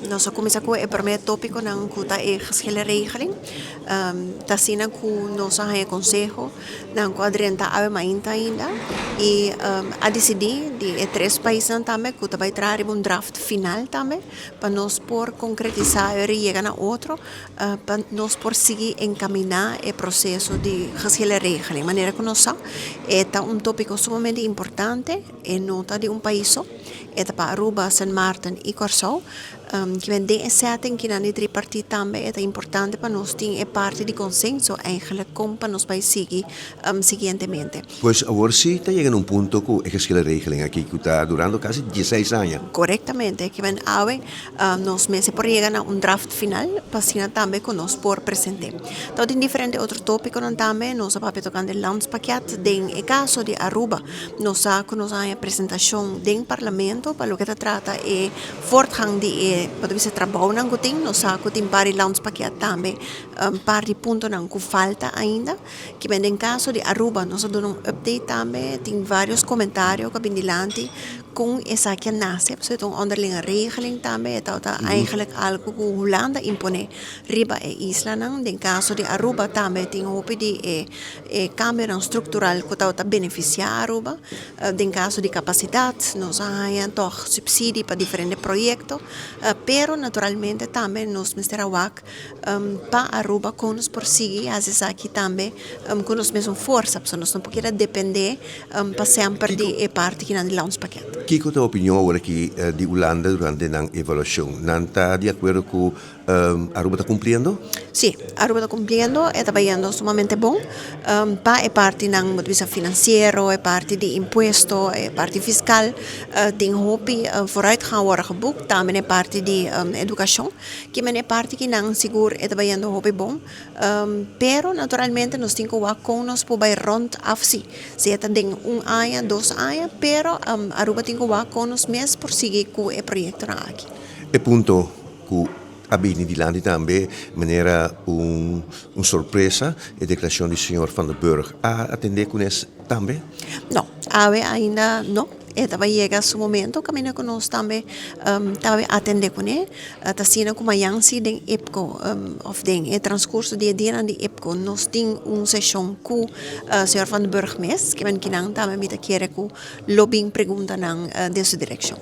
Nós começamos com o primeiro tópico na kuta é regeling. Tasina ku nós é conselho na quadrenta ave mainta ainda e a decidir de três países também que vai trazer draft final também para nós por concretizar e chegar na outro para nós por seguir encaminhar o processo de regeling. De maneira que nós é tópico sumamente importante e nota de país só é para Aruba, San Martin e Curaçao que vem de setting que na tripartite também é importante para nós ter é parte de consenso eigenlijk como para nós vai seguir seguintemente. Pues agora sim está chegando ponto que é aquela regeling aqui que está durando quase 16 anos. Correctamente, que vem ave nós meses por chegar a draft final para assim também que nós por apresentar. Então, em diferentes outros tópicos também nós vamos tocando o landspakket em caso de Aruba nós temos a apresentação do parlamento para o que trata é voortgang de pode ser trabalho não que tem nós temos para o landspakket também para de ponto não que falta ainda que vem em caso de Aruba nós damos update também tem vários comentários que vem dilante com essa que nasce so então onderlinge regeling também então eigenlijk algo que Holanda impone riba e isla não em caso de Aruba também tem hope de câmera estrutural que está beneficiar Aruba em caso de capacidade nós toch subsídio para diferentes projetos pero naturalmente também nós mestera wak para Aruba com nos por seguir às vezes aqui também com nos mesmo força porque nós não podemos depender para sempre de parte que não launch paquete. Que é a opinião agora aqui de Holanda durante a avaliação? Não está de acordo com Aruba está cumprindo? Sim, Aruba está cumprindo, está indo sumamente bom. É parte do visa financeiro, é parte de imposto, é parte fiscal, tem hopi vooruitgang worden geboekt, também é parte de educação, que é parte que não seguro está indo hopi bom. Pero naturalmente nós temos que com nós para rond afsi. Se é tem ano, 2 anos, pero Aruba tem que com nós mesmo por seguir com o projeto aqui. E ponto que a bene di landi também maneira surpresa a declaração do senhor Van der Burg a atender com isso também? Não, ainda não. Estava chega su momento caminha com nós também estava atender com ele está sendo como a Yancy den EPCO of den transcurso de dia de EPCO nós tem sessão com o senhor Van der Burg mes que vem que não também me quer com lobbying pergunta na dessa direção.